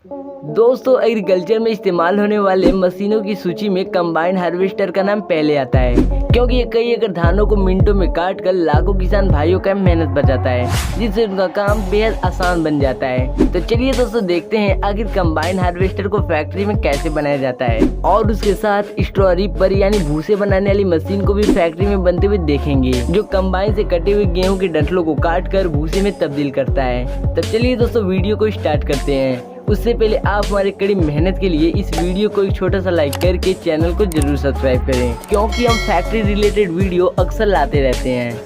दोस्तों, एग्रीकल्चर में इस्तेमाल होने वाले मशीनों की सूची में कंबाइन हार्वेस्टर का नाम पहले आता है, क्योंकि ये कई एकड़ धानों को मिनटों में काट कर लाखों किसान भाइयों का मेहनत बचाता है, जिससे उनका काम बेहद आसान बन जाता है। तो चलिए दोस्तों, देखते हैं आखिर कंबाइन हार्वेस्टर को फैक्ट्री में कैसे बनाया जाता है, और उसके साथ स्ट्रॉ रीपर यानी भूसे बनाने वाली मशीन को भी फैक्ट्री में बनते हुए देखेंगे, जो कंबाइन से कटे हुए गेहूँ के डंठलों को काट कर भूसे में तब्दील करता है। तब चलिए दोस्तों, वीडियो को स्टार्ट करते हैं। उससे पहले आप हमारे कड़ी मेहनत के लिए इस वीडियो को एक छोटा सा लाइक करके चैनल को जरूर सब्सक्राइब करें, क्योंकि हम फैक्ट्री रिलेटेड वीडियो अक्सर लाते रहते हैं।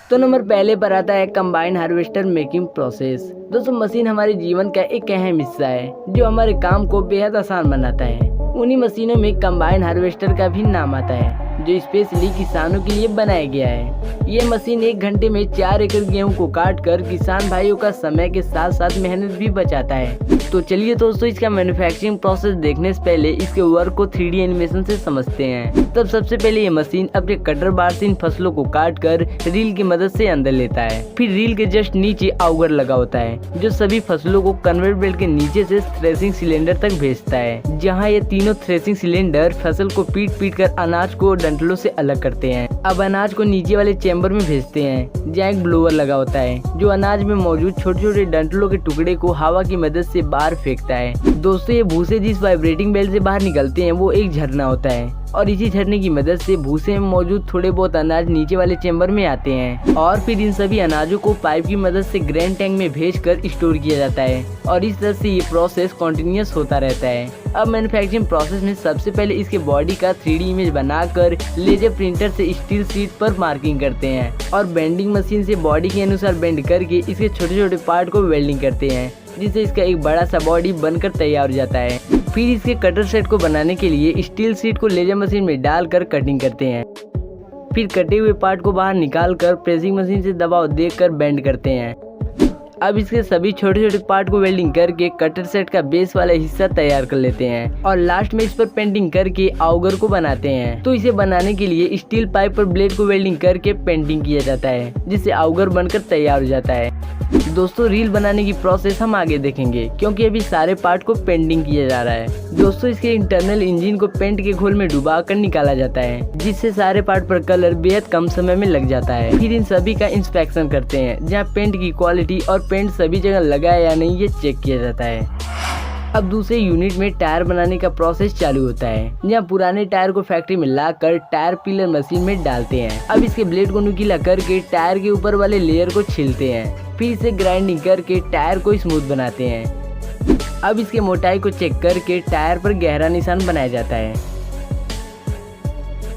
तो नंबर पहले पर आता है कंबाइन हार्वेस्टर मेकिंग प्रोसेस। दोस्तों, मशीन हमारे जीवन का एक अहम हिस्सा है, जो हमारे काम को बेहद आसान बनाता है। उन्हीं मशीनों में कंबाइन हार्वेस्टर का भी नाम आता है, जो स्पेशली किसानों के लिए बनाया गया है। ये मशीन 1 घंटे में 4 एकड़ गेहूं को काट कर किसान भाइयों का समय के साथ साथ मेहनत भी बचाता है। तो चलिए दोस्तों, इसका मैन्युफैक्चरिंग प्रोसेस देखने से पहले इसके वर्क को 3D एनिमेशन से समझते हैं। तब सबसे पहले ये मशीन अपने कटर बार से इन फसलों को काट कर रील की मदद से अंदर लेता है। फिर रील के जस्ट नीचे आउगर लगा होता है, जो सभी फसलों को कन्वेयर बेल्ट के नीचे से थ्रेसिंग सिलेंडर तक भेजता है, जहाँ ये तीनों थ्रेसिंग सिलेंडर फसल को पीट कर अनाज को डंठलों से अलग करते हैं। अब अनाज को नीचे वाले चैम्बर में भेजते हैं, जहाँ एक ब्लोअर लगा होता है, जो अनाज में मौजूद छोटे छोटे डंठलों के टुकड़े को हवा की मदद से बाहर फेंकता है। दोस्तों, ये भूसे जिस वाइब्रेटिंग बेल्ट से बाहर निकलते हैं वो एक झरना होता है, और इसी झरने की मदद से भूसे में मौजूद थोड़े बहुत अनाज नीचे वाले चैम्बर में आते हैं, और फिर इन सभी अनाजों को पाइप की मदद से ग्रेन टैंक में भेजकर स्टोर किया जाता है, और इस तरह से ये प्रोसेस कंटिन्यूअस होता रहता है। अब मैन्युफैक्चरिंग प्रोसेस में सबसे पहले इसके बॉडी का 3D इमेज बनाकर लेजर प्रिंटर से स्टील शीट पर मार्किंग करते हैं, और बेंडिंग मशीन से बॉडी के अनुसार बेंड करके इसके छोटे छोटे पार्ट को वेल्डिंग करते हैं, जिससे इसका एक बड़ा सा बॉडी बनकर तैयार हो जाता है। फिर इसके कटर सेट को बनाने के लिए स्टील शीट को लेजर मशीन में डालकर कटिंग करते हैं। फिर कटे हुए पार्ट को बाहर निकालकर प्रेसिंग मशीन से दबाव देकर बेंड करते हैं। अब इसके सभी छोटे छोटे पार्ट को वेल्डिंग करके कटर सेट का बेस वाला हिस्सा तैयार कर लेते हैं, और लास्ट में इस पर पेंटिंग करके आउगर को बनाते हैं। तो इसे बनाने के लिए स्टील पाइप पर ब्लेड को वेल्डिंग करके पेंटिंग किया जाता है, जिससे आउगर बनकर तैयार हो जाता है। दोस्तों, रील बनाने की प्रोसेस हम आगे देखेंगे, क्योंकि अभी सारे पार्ट को पेंटिंग किया जा रहा है। दोस्तों, इसके इंटरनल इंजन को पेंट के घोल में डुबा कर निकाला जाता है, जिससे सारे पार्ट पर कलर बेहद कम समय में लग जाता है। फिर इन सभी का इंस्पेक्शन करते हैं, जहाँ पेंट की क्वालिटी और पेंट सभी जगह लगा है या नहीं ये चेक किया जाता है। अब दूसरे यूनिट में टायर बनाने का प्रोसेस चालू होता है, जहाँ पुराने टायर को फैक्ट्री में लाकर टायर पिलर मशीन में डालते हैं। अब इसके ब्लेड को नुकीला करके टायर के ऊपर वाले लेयर को छीलते हैं, फिर इसे ग्राइंडिंग करके टायर को स्मूथ बनाते हैं। अब इसके मोटाई को चेक करके टायर पर गहरा निशान बनाया जाता है।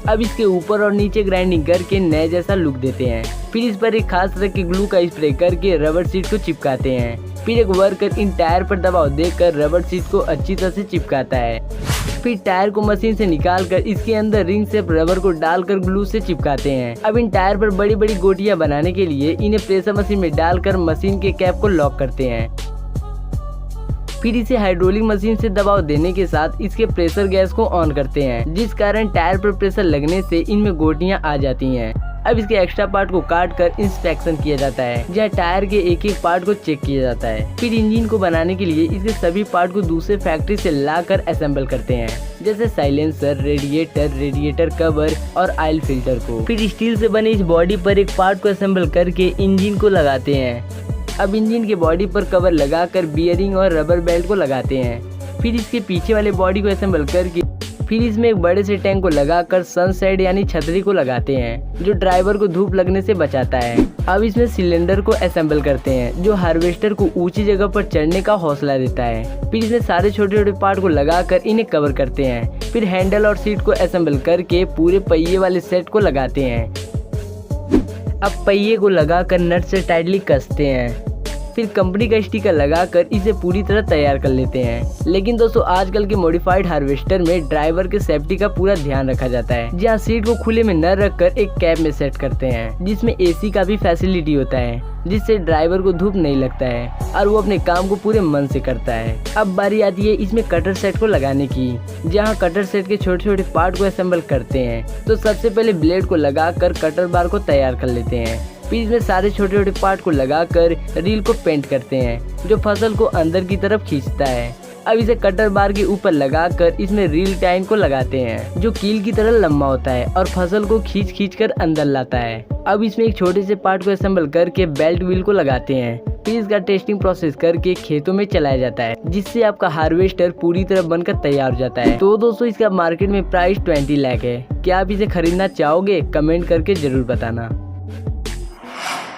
अब इसके ऊपर और नीचे ग्राइंडिंग करके नए जैसा लुक देते हैं। फिर इस पर एक खास तरह के ग्लू का स्प्रे करके रबर शीट को चिपकाते हैं। फिर एक वर्कर इन टायर पर दबाव देकर रबर शीट को अच्छी तरह से चिपकाता है। फिर टायर को मशीन से निकालकर इसके अंदर रिंग शेप रबर को डालकर ग्लू से चिपकाते हैं। अब इन टायर पर बड़ी बड़ी गोटियां बनाने के लिए इन्हें प्रेशर मशीन में डालकर मशीन के कैप को लॉक करते हैं। फिर इसे हाइड्रोलिक मशीन से दबाव देने के साथ इसके प्रेशर गैस को ऑन करते हैं, जिस कारण टायर पर प्रेशर लगने से इनमें गोटियां आ जाती हैं। अब इसके एक्स्ट्रा पार्ट को काट कर इंस्पेक्शन किया जाता है, जहाँ टायर के एक एक पार्ट को चेक किया जाता है। फिर इंजन को बनाने के लिए इसके सभी पार्ट को दूसरे फैक्ट्री से लाकर असेंबल करते हैं, जैसे साइलेंसर, रेडिएटर कवर और ऑयल फिल्टर को। फिर स्टील से बने इस बॉडी पर एक पार्ट को असेंबल करके इंजन को लगाते हैं। अब इंजन के बॉडी पर कवर लगाकर बियरिंग और रबर बेल्ट को लगाते हैं। फिर इसके पीछे वाले बॉडी को असेंबल करके फिर इसमें एक बड़े से टैंक को लगाकर सनसाइड यानी छतरी को लगाते हैं, जो ड्राइवर को धूप लगने से बचाता है। अब इसमें सिलेंडर को असेंबल करते हैं, जो हार्वेस्टर को ऊंची जगह पर चढ़ने का हौसला देता है। फिर इसमें सारे छोटे छोटे पार्ट को लगाकर इन्हें कवर करते हैं। फिर हैंडल और सीट को असेंबल करके पूरे पहिए वाले सेट को लगाते हैं। अब पहिए को लगाकर नट से टाइटली कसते हैं। फिर कंपनी का स्टिकर लगाकर इसे पूरी तरह तैयार कर लेते हैं। लेकिन दोस्तों, आजकल के मॉडिफाइड हार्वेस्टर में ड्राइवर के सेफ्टी का पूरा ध्यान रखा जाता है, जहां सीट को खुले में न रखकर एक कैब में सेट करते हैं, जिसमें एसी का भी फैसिलिटी होता है, जिससे ड्राइवर को धूप नहीं लगता है और वो अपने काम को पूरे मन से करता है। अब बारी आती है इसमें कटर सेट को लगाने की, जहाँ कटर सेट के छोटे छोटे पार्ट को असेंबल करते हैं। तो सबसे पहले ब्लेड को लगाकर कटर बार को तैयार कर लेते हैं। फिर इसमें सारे छोटे छोटे पार्ट को लगाकर रील को पेंट करते हैं जो फसल को अंदर की तरफ खींचता है। अब इसे कटर बार के ऊपर लगाकर इसमें रील टाइन को लगाते हैं जो कील की तरह लंबा होता है और फसल को खींच कर अंदर लाता है। अब इसमें एक छोटे से पार्ट को असेंबल करके बेल्ट व्हील को लगाते हैं। फिर इसका टेस्टिंग प्रोसेस करके खेतों में चलाया जाता है जिससे आपका हार्वेस्टर पूरी तरह बनकर तैयार हो जाता है। तो दोस्तों इसका मार्केट में प्राइस 20 लाख है। क्या आप इसे खरीदना चाहोगे? कमेंट करके जरूर बताना।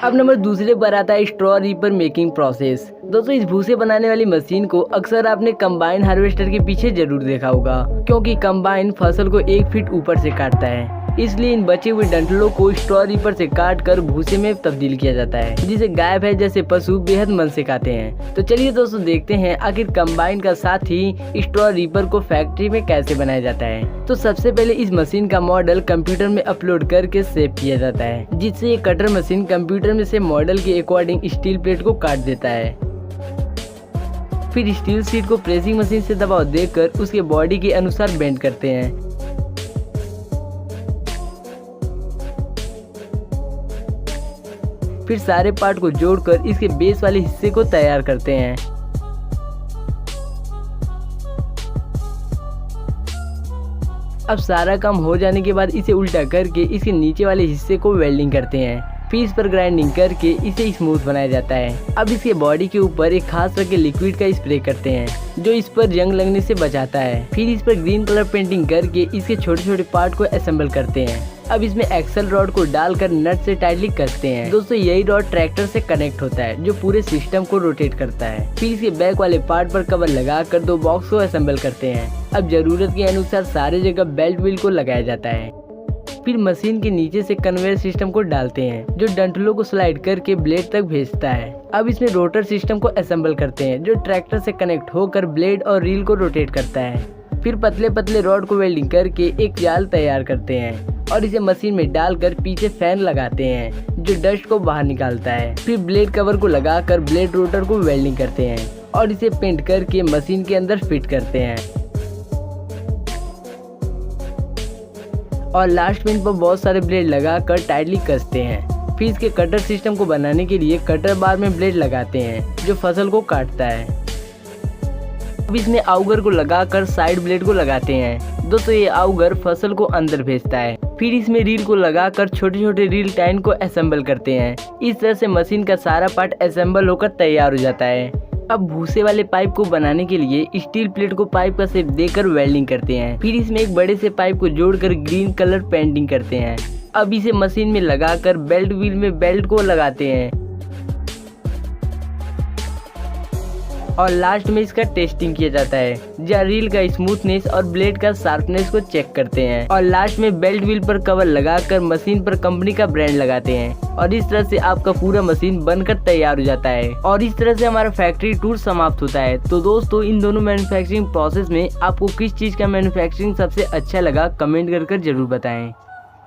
अब नंबर दूसरे पर आता है स्ट्रॉ रीपर मेकिंग प्रोसेस। दोस्तों इस भूसे बनाने वाली मशीन को अक्सर आपने कंबाइन हार्वेस्टर के पीछे जरूर देखा होगा क्योंकि कंबाइन फसल को 1 फीट ऊपर से काटता है, इसलिए इन बचे हुए डंठलों को स्ट्रॉ रीपर से काट कर भूसे में तब्दील किया जाता है जिसे गाय भैंस जैसे पशु बेहद मन से खाते हैं। तो चलिए दोस्तों देखते हैं आखिर कंबाइन का साथ ही स्ट्रॉ रीपर को फैक्ट्री में कैसे बनाया जाता है। तो सबसे पहले इस मशीन का मॉडल कंप्यूटर में अपलोड करके सेव किया जाता है जिससे ये कटर मशीन कंप्यूटर में से मॉडल के अकॉर्डिंग स्टील प्लेट को काट देता है। फिर स्टील शीट को प्रेसिंग मशीन से दबाव देकर उसके बॉडी के अनुसार बेंड करते हैं। फिर सारे पार्ट को जोड़कर इसके बेस वाले हिस्से को तैयार करते हैं। अब सारा काम हो जाने के बाद इसे उल्टा करके इसके नीचे वाले हिस्से को वेल्डिंग करते हैं। फिर इस पर ग्राइंडिंग करके इसे स्मूथ बनाया जाता है। अब इसके बॉडी के ऊपर एक खास तरह के लिक्विड का स्प्रे करते हैं जो इस पर जंग लगने से बचाता है। फिर इस पर ग्रीन कलर पेंटिंग करके इसके छोटे छोटे पार्ट को असेंबल करते हैं। अब इसमें एक्सल रॉड को डालकर नट से टाइटली कसते हैं। दोस्तों यही रॉड ट्रैक्टर से कनेक्ट होता है जो पूरे सिस्टम को रोटेट करता है। फिर इसके बैक वाले पार्ट पर कवर लगाकर 2 बॉक्स को असेंबल करते हैं। अब जरूरत के अनुसार सारे जगह बेल्ट व्हील को लगाया जाता है। फिर मशीन के नीचे से कन्वेयर सिस्टम को डालते हैं जो डंठलों को स्लाइड करके ब्लेड तक भेजता है। अब इसमें रोटर सिस्टम को असेंबल करते हैं जो ट्रैक्टर से कनेक्ट होकर ब्लेड और रील को रोटेट करता है। फिर पतले पतले रॉड को वेल्डिंग करके एक जाल तैयार करते हैं और इसे मशीन में डालकर पीछे फैन लगाते हैं जो डस्ट को बाहर निकालता है। फिर ब्लेड कवर को लगाकर ब्लेड रोटर को वेल्डिंग करते हैं और इसे पेंट करके मशीन के अंदर फिट करते हैं। और लास्ट पिन पर बहुत सारे ब्लेड लगाकर टाइटली कसते हैं। फिर इसके कटर सिस्टम को बनाने के लिए कटर बार में ब्लेड लगाते हैं जो फसल को काटता है। अब इसमें आउगर को लगाकर साइड ब्लेड को लगाते हैं। दोस्तों ये आउगर फसल को अंदर भेजता है। फिर इसमें रील को लगाकर छोटे छोटे रील टाइन को असेंबल करते हैं। इस तरह से मशीन का सारा पार्ट असेंबल होकर तैयार हो जाता है। अब भूसे वाले पाइप को बनाने के लिए स्टील प्लेट को पाइप का शेप देकर वेल्डिंग करते हैं। फिर इसमें एक बड़े से पाइप को जोड़कर ग्रीन कलर पेंटिंग करते हैं। अब इसे मशीन में लगाकर बेल्ट व्हील में बेल्ट को लगाते हैं और लास्ट में इसका टेस्टिंग किया जाता है जहाँ रील का स्मूथनेस और ब्लेड का शार्पनेस को चेक करते हैं। और लास्ट में बेल्ट व्हील पर कवर लगाकर मशीन पर कंपनी का ब्रांड लगाते हैं और इस तरह से आपका पूरा मशीन बनकर तैयार हो जाता है। और इस तरह से हमारा फैक्ट्री टूर समाप्त होता है। तो दोस्तों इन दोनों मैन्युफैक्चरिंग प्रोसेस में आपको किस चीज का मैन्युफैक्चरिंग सबसे अच्छा लगा कमेंट कर जरूर बताएं।